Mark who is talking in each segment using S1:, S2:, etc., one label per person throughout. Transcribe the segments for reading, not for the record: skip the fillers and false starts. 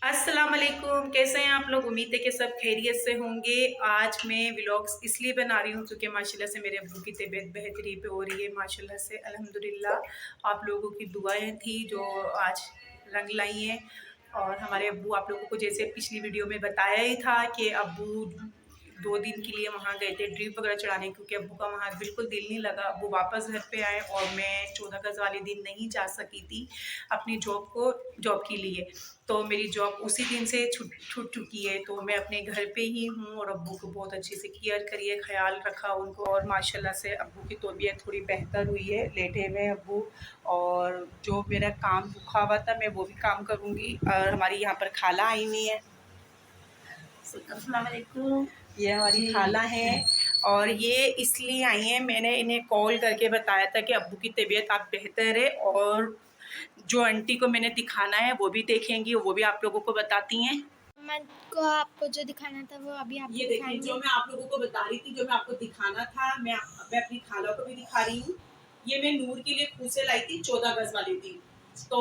S1: अस्सलाम वालेकुम, कैसे हैं आप लोग। उम्मीद है कि सब खैरियत से होंगे। आज मैं व्लॉग्स इसलिए बना रही हूँ क्योंकि माशाल्लाह से मेरे अब्बू की तबीयत बेहतरी पे हो रही है। माशाल्लाह से अल्हम्दुलिल्लाह आप लोगों की दुआएं थी जो आज रंग लाई हैं। और हमारे अब्बू, आप लोगों को जैसे पिछली वीडियो में बताया ही था कि अब्बू 2 दिन के लिए वहाँ गए थे ड्रिप वगैरह चढ़ाने, क्योंकि अब्बू का वहाँ बिल्कुल दिल नहीं लगा। अब्बू वापस घर पे आए और मैं 14 गज़ वाले दिन नहीं जा सकी थी अपनी जॉब के लिए। तो मेरी जॉब उसी दिन से छूट चुकी है, तो मैं अपने घर पे ही हूँ और अब्बू को बहुत अच्छे से केयर करिए, ख्याल रखा उनको। और माशाल्लाह से अब्बू की तबीयत थोड़ी बेहतर हुई है, लेटे हुए हैं अब्बू। और जो मेरा काम रुका हुआ था मैं वो भी काम करूँगी। और हमारी यहाँ पर खाला आई हुई है, अस्सलाम वालेकुम। ये हमारी खाला है और ये इसलिए आई हैं, मैंने इन्हें कॉल करके बताया था कि अब्बू की तबीयत आप बेहतर है और जो आंटी को मैंने दिखाना है वो भी देखेंगी, वो भी आप लोगों को बताती हैं।
S2: को आपको जो दिखाना था वो अभी आप
S1: ये देखिए, जो मैं आप लोगों को बता रही थी, जो मैं आपको दिखाना था, मैं अपनी खाला को भी दिखा रही हूँ। ये मैं नूर के लिए खूसे लाई थी 14 गज वाली थी। तो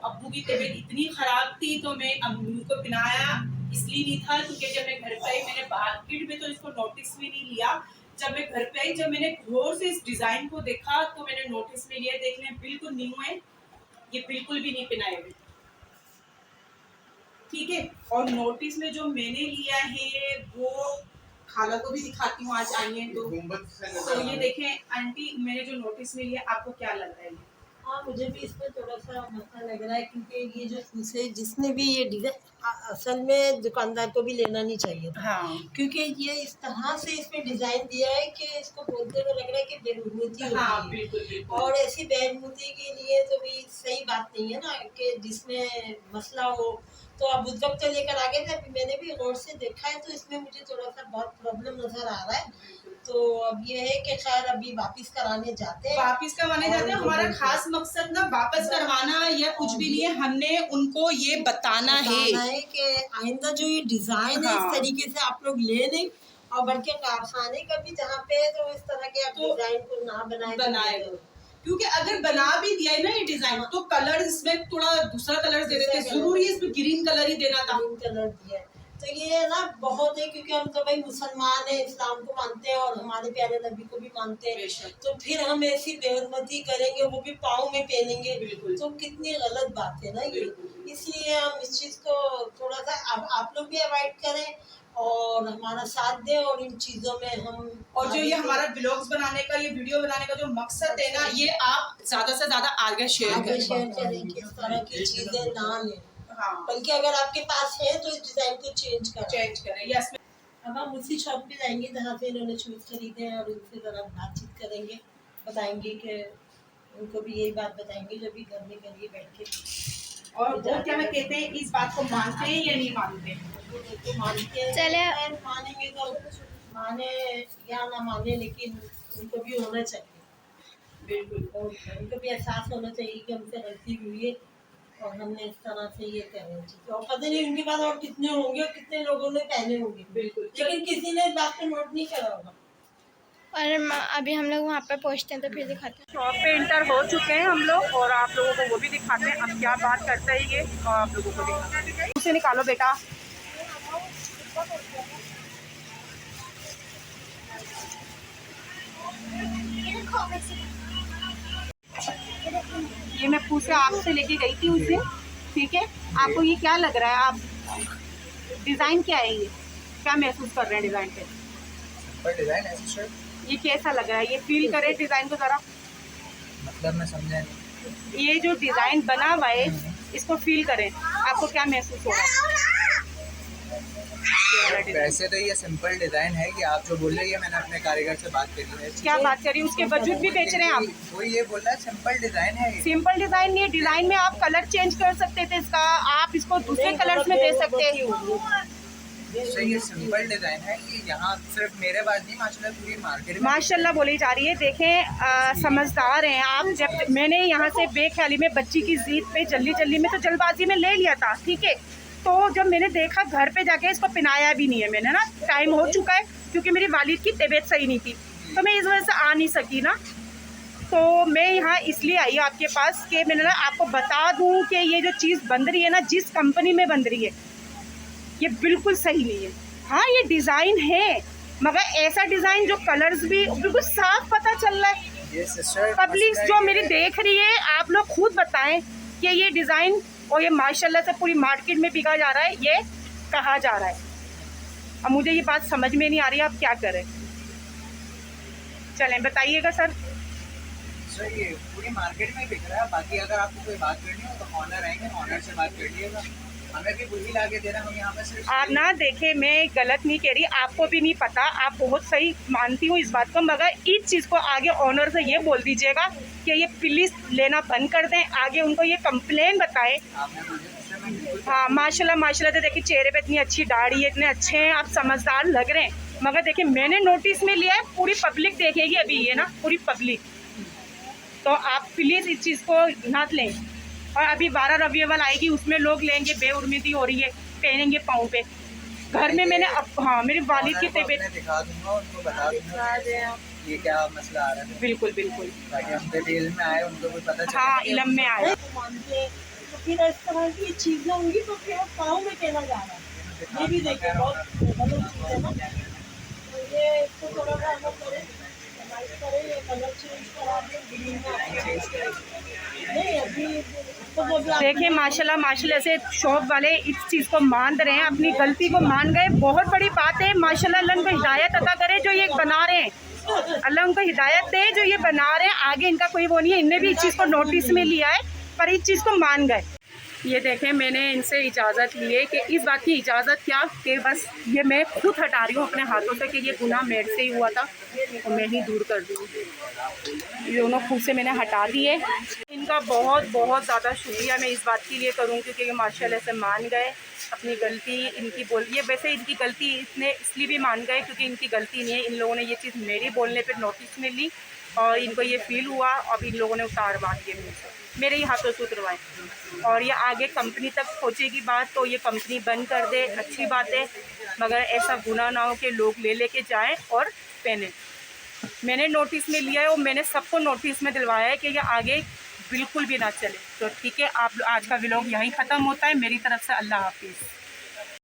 S1: अब्बू की तबीयत इतनी खराब थी तो मैं नूर को पिनाया इसलिए नहीं था क्योंकि जब मैं घर पे आई मैंने मार्केट में तो इसको नोटिस भी नहीं लिया। जब मैं घर पे आई, जब मैंने गौर से इस डिजाइन को देखा तो मैंने नोटिस में लिया। देख लें, बिल्कुल न्यू है, ये बिल्कुल भी नहीं पिनाए हुए, ठीक है। और नोटिस में जो मैंने लिया है वो खाला को भी दिखाती हूँ, आज आई है तो ये देखें आंटी, मैंने जो नोटिस में लिया, आपको क्या लग रहा है?
S3: हाँ, मुझे भी इसमें थोड़ा सा मसला लग रहा है क्योंकि ये जो फूसे जिसने भी ये डिजाइन असल में दुकानदार को भी लेना नहीं चाहिए था।
S1: हाँ,
S3: क्योंकि ये इस तरह से इसमें डिजाइन दिया है कि इसको बोलते हुए लग रहा है कि बेरहमती होती
S1: हाँ,
S3: है।
S1: बिल्कुल बिल्कुल।
S3: और ऐसी बेरहमती के लिए तो भी सही बात नहीं है ना कि जिसमें मसला हो। तो अब उस वक्त तो लेकर आगे थे, अभी मैंने भी गौर से देखा है तो इसमें मुझे थोड़ा सा बहुत प्रॉब्लम नजर आ रहा है। तो अब ये है कि खैर अभी वापिस कराने जाते हैं।
S1: वापिस करवाने जाते हैं। हमारा खास मकसद ना वापस करवाना या कुछ भी नहीं है, हमने उनको ये बताना है
S3: कि आइंदा जो ये डिजाइन है इस तरीके से आप लोग ले नहीं, और बल्कि कारखाने का भी जहाँ पे है तो इस तरह के आप डिजाइन को ना बनाए।
S1: क्योंकि अगर बना भी दिया है ना ये डिजाइन, तो कलर इसमें थोड़ा दूसरा कलर दे देते, जरूरी है इसमें ग्रीन कलर ही देना था।
S3: ग्रीन कलर दिया तो ये ना बहुत है, क्योंकि हम तो भाई मुसलमान हैं, इस्लाम को मानते हैं और हमारे प्यारे नबी को भी मानते हैं। तो फिर हम ऐसी बेहरमती करेंगे, वो भी पाँव में पहनेंगे, तो कितनी गलत बात है ना ये। इसलिए हम इस चीज़ को थोड़ा सा अब आप लोग भी अवॉइड करें और हमारा साथ दें और इन चीज़ों में हम।
S1: और जो ये हमारा ब्लॉग्स बनाने का, ये वीडियो बनाने का जो मकसद है ना, ये आप ज्यादा से ज्यादा आगे शेयर करें,
S3: इस तरह की चीज़ें ना लें।
S1: हाँ,
S3: बल्कि अगर आपके पास है तो इस डिजाइन को चेंज
S1: करें। यस,
S3: अब हम उसी शॉप पे जाएंगे जहाँ से इन्होंने शूज खरीदे हैं और उनसे ज़रा बातचीत करेंगे, बताएंगे कि उनको भी यही बात बताएंगे जो भी घर में करिए बैठ के।
S1: और वो क्या मैं कहते हैं, इस बात को मानते हैं या नहीं मानते?
S3: तो मानते हैं,
S2: चले
S3: मानेंगे तो माने या ना माने, लेकिन उनको भी होना चाहिए।
S1: बिल्कुल,
S3: उनको भी एहसास होना चाहिए कि हमसे गलती हुई है और हमने इस तरह से ये करना चाहिए। और पता नहीं उनके पास और कितने होंगे और कितने लोगों ने पहने होंगे,
S1: बिल्कुल,
S3: लेकिन किसी ने इस बात को नोट नहीं करा होगा।
S2: और अभी हम लोग वहाँ पे पहुँचते हैं तो फिर दिखाते हैं।
S1: शॉप पे इंटर हो चुके हैं हम लोग और आप लोगों को वो भी दिखाते हैं। अब क्या बात करता है ये, और आप लोगों को दिखाते हैं। उसे निकालो बेटा। ये मैं पूछे आपसे लेके गई थी उसे, ठीक है। आपको ये क्या लग रहा है, आप डिजाइन क्या है, ये क्या महसूस कर रहे हैं डिजाइन पे?
S4: डिजाइन है सर,
S1: ये कैसा लग रहा है, ये फील करें डिजाइन को जरा।
S4: मतलब मैं समझा नहीं।
S1: ये जो डिजाइन बना हुआ है इसको फील करें, आपको क्या महसूस हो रहा है?
S4: वैसे तो ये सिंपल डिजाइन है कि आप जो बोल रही है, मैंने अपने कारीगर से बात करी है।
S1: क्या बात करी, उसके वजूद भी बेच रहे हैं आप?
S4: वो ये बोल रहा है सिंपल डिजाइन है।
S1: सिंपल डिजाइन नहीं है, डिजाइन में आप कलर चेंज कर सकते थे इसका, आप इसको दूसरे कलर्स में दे सकते हैं।
S4: सर ये सिंपल डिजाइन है, ये यहाँ सिर्फ मेरे पास नहीं, माशाल्लाह पूरी मार्केट में
S1: माशाल्लाह बोली जा रही है। देखें समझदार हैं आप। जब मैंने यहाँ से बेख्याली में बच्ची की जीद पे जल्दी में तो जल्दबाजी में ले लिया था, ठीक है। तो जब मैंने देखा घर पे जाके इसको पिनाया भी नहीं है मैंने ना, टाइम हो चुका है क्योंकि मेरी वालिद की तबीयत सही नहीं थी, तो मैं इस वजह से आ नहीं सकी ना। तो मैं यहाँ इसलिए आई आपके पास कि मैंने ना आपको बता दूँ कि ये जो चीज़ बन रही है ना, जिस कंपनी में बन रही है, ये बिल्कुल सही नहीं है। हाँ, ये डिज़ाइन है, मगर ऐसा डिज़ाइन जो कलर्स भी बिल्कुल साफ पता चल रहा है। पब्लिक जो मेरी देख रही है, आप लोग खुद बताएं कि ये डिज़ाइन और ये माशाल्लाह से पूरी मार्केट में बिका जा रहा है, ये कहा जा रहा है। अब मुझे ये बात समझ में नहीं आ रही, आप क्या करें? चलें बताइएगा सर।
S4: सर ये पूरी मार्केट में बिक रहा है। बाकी अगर आपको कोई बात करनी हो तो ऑनर आएंगे, ऑनर से बात कर लीजिएगा। हमें भी वही ला के दे रहे हैं, हम यहाँ पे सिर्फ
S1: आप ना देखें, मैं गलत नहीं कह रही, आपको भी नहीं पता, आप बहुत सही मानती हूँ इस बात को, मगर इस चीज़ को आगे ऑनर से ये बोल दीजिएगा कि ये प्लीज़ लेना बंद कर दें। आगे उनको ये कंप्लेन बताएं।
S4: आपने मुझे दूसरे में बिल्कुल
S1: हाँ माशाल्लाह से देखिए चेहरे पे इतनी अच्छी दाढ़ी है, इतने अच्छे हैं, आप समझदार लग रहे हैं, मगर देखिए मैंने नोटिस में लिया है, पूरी पब्लिक देखेगी अभी ये ना, पूरी पब्लिक। तो आप प्लीज़ इस चीज़ को ना लें। और अभी 12 रबीउल आएगी, उसमें लोग लेंगे, बेउम्मीदी हो रही है, पहनेंगे पाँव पे। घर में मैंने हाँ मेरी वालिद की तबीयत
S4: दिखा दूंगा, उनको बता दूंगा ये क्या मसला आ रहा है।
S1: बिल्कुल बिल्कुल,
S4: ताकि हम पे इल्म में आए, उनको भी पता चले।
S1: हाँ इल्म में आए।
S3: मानते हैं, तो फिर इस तरह की चीजें होंगी तो फिर पाँव में पहना जा रहा है। ये भी देखिए बहुत गलत चीज़ है ना। तो ये इसको थोड़ा सा अलग करें, कमाई करें, ये कलर चेंज करा दें, ग्रीन में नहीं अभी तो वो भी
S1: देखिए माशाल्लाह से शॉप वाले इस चीज़ को मान रहे हैं, अपनी गलती को मान गए, बहुत बड़ी बात है। माशाल्लाह अल्लाह उनको हिदायत अता करे जो ये बना रहे हैं, अल्लाह उनको हिदायत दे जो ये बना रहे हैं। आगे इनका कोई वो नहीं है, इनने भी इस चीज़ को नोटिस में लिया है, पर इस चीज़ को मान गए। ये देखें, मैंने इनसे इजाज़त ली है कि इस बात की इजाज़त क्या कि बस ये मैं खुद हटा रही हूँ अपने हाथों से कि ये गुनाह मेरे से ही हुआ था और मैं ही दूर कर दूँ। ये दोनों खुद से मैंने हटा दिए। इनका बहुत बहुत ज़्यादा शुक्रिया मैं इस बात के लिए करूँ क्योंकि ये माशाल्लाह से मान गए अपनी गलती। इनकी बोलिए वैसे इनकी गलती इसलिए भी मान गए क्योंकि इनकी गलती नहीं है। इन लोगों ने ये चीज़ मेरी बोलने पर नोटिस में ली और इनको ये फ़ील हुआ। अब इन लोगों ने उतारवा दिए मेरे ही हाथों से उतरवाए और ये आगे कंपनी तक पहुँचेगी बात तो ये कंपनी बंद कर दे, अच्छी बात है, मगर ऐसा गुनाह ना हो कि लोग लेके जाएं और पहने। मैंने नोटिस में लिया है और मैंने सबको नोटिस में दिलवाया है कि ये आगे बिल्कुल भी ना चले। तो ठीक है, आप आज का व्लॉग यहीं ख़त्म होता है। मेरी तरफ से अल्लाह हाफिज़।